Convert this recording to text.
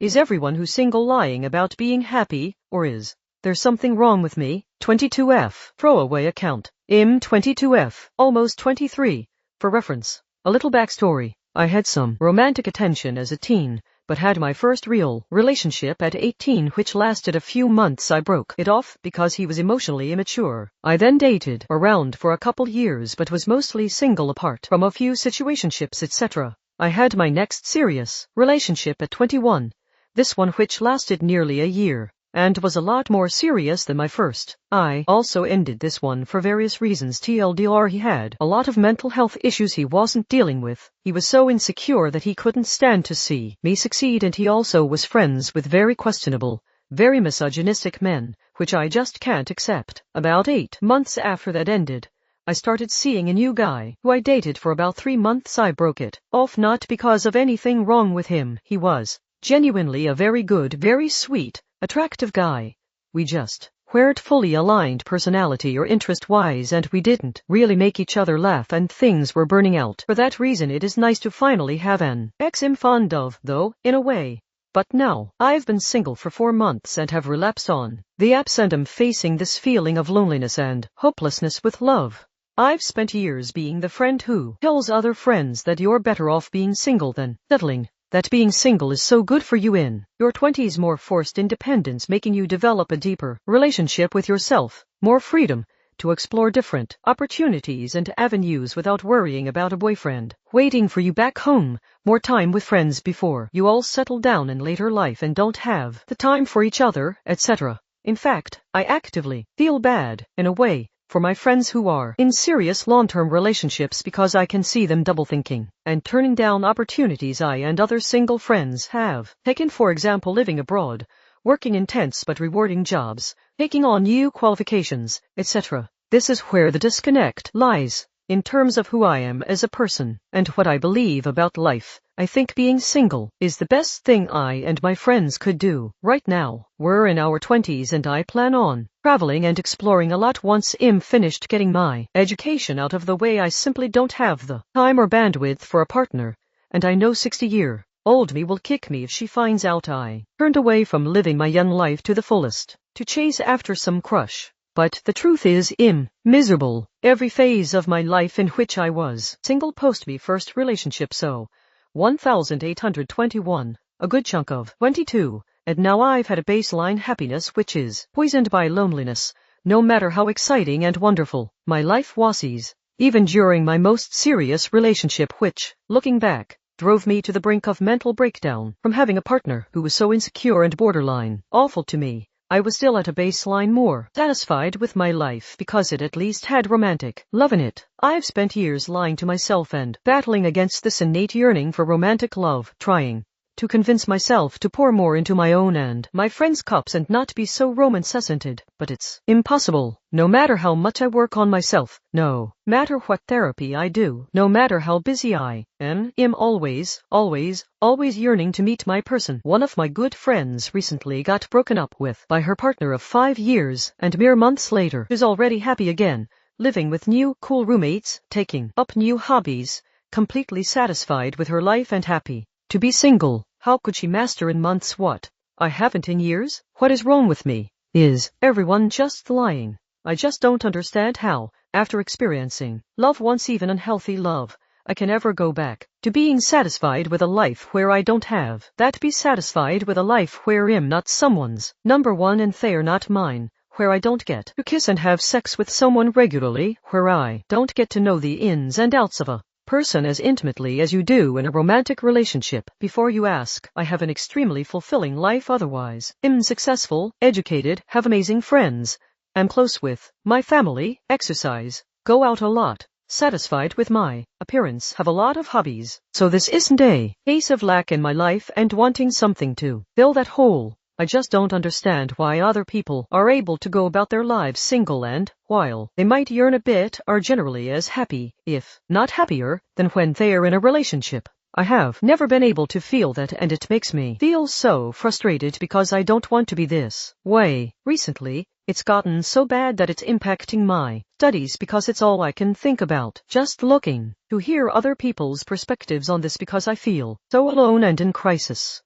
Is everyone who's single lying about being happy, or is there something wrong with me? 22F. Throwaway account. 22F. Almost 23. For reference, a little backstory. I had some romantic attention as a teen, but had my first real relationship at 18 which lasted a few months. I broke it off because he was emotionally immature. I then dated around for a couple years but was mostly single apart from a few situationships etc. I had my next serious relationship at 21. This one which lasted nearly a year, and was a lot more serious than my first. I also ended this one for various reasons. TLDR, he had a lot of mental health issues he wasn't dealing with. He was so insecure that he couldn't stand to see me succeed, and he also was friends with very questionable, very misogynistic men, which I just can't accept. About 8 months after that ended, I started seeing a new guy, who I dated for about 3 months. I broke it off not because of anything wrong with him. He was genuinely a very good, very sweet, attractive guy. We just weren't fully aligned personality or interest-wise, and we didn't really make each other laugh, and things were burning out. For that reason it is nice to finally have an ex I'm fond of, though, in a way. But now, I've been single for 4 months and have relapsed on the apps, and am facing this feeling of loneliness and hopelessness with love. I've spent years being the friend who tells other friends that you're better off being single than settling, that being single is so good for you in your 20s, more forced independence making you develop a deeper relationship with yourself, more freedom to explore different opportunities and avenues without worrying about a boyfriend waiting for you back home, more time with friends before you all settle down in later life and don't have the time for each other, etc. In fact, I actively feel bad, in a way, for my friends who are in serious long-term relationships because I can see them double-thinking and turning down opportunities I and other single friends have taken. For example, living abroad, working intense but rewarding jobs, taking on new qualifications, etc. This is where the disconnect lies. In terms of who I am as a person and what I believe about life, I think being single is the best thing I and my friends could do. Right now, we're in our 20s and I plan on traveling and exploring a lot once I'm finished getting my education out of the way. I simply don't have the time or bandwidth for a partner, and I know 60-year-old me will kick me if she finds out I turned away from living my young life to the fullest to chase after some crush. But the truth is, I'm miserable every phase of my life in which I was single post me first relationship, so 1821, a good chunk of 22, and now I've had a baseline happiness which is poisoned by loneliness, no matter how exciting and wonderful my life was, even during my most serious relationship, which, looking back, drove me to the brink of mental breakdown from having a partner who was so insecure and borderline awful to me. I was still at a baseline more satisfied with my life because it at least had romantic love in it. I've spent years lying to myself and battling against this innate yearning for romantic love, trying to convince myself to pour more into my own and my friends' cups and not be so romance-centered, but it's impossible. No matter how much I work on myself, no matter what therapy I do, no matter how busy I am, I'm always yearning to meet my person. One of my good friends recently got broken up with by her partner of 5 years, and mere months later is already happy again, living with new cool roommates, taking up new hobbies, completely satisfied with her life and happy to be single. How could she master in months what I haven't in years? What is wrong with me? Is everyone just lying? I just don't understand how, after experiencing love once, even unhealthy love, I can ever go back to being satisfied with a life where I don't have that, be satisfied with a life where I'm not someone's number one and they're not mine, where I don't get to kiss and have sex with someone regularly, where I don't get to know the ins and outs of a person as intimately as you do in a romantic relationship. Before you ask, I have an extremely fulfilling life otherwise. I'm successful, educated, have amazing friends, am close with my family, exercise, go out a lot, satisfied with my appearance, have a lot of hobbies. So this isn't a case of lack in my life and wanting something to fill that hole. I just don't understand why other people are able to go about their lives single and, while they might yearn a bit, are generally as happy, if not happier, than when they're in a relationship. I have never been able to feel that, and it makes me feel so frustrated because I don't want to be this way. Recently, it's gotten so bad that it's impacting my studies because it's all I can think about. Just looking to hear other people's perspectives on this because I feel so alone and in crisis.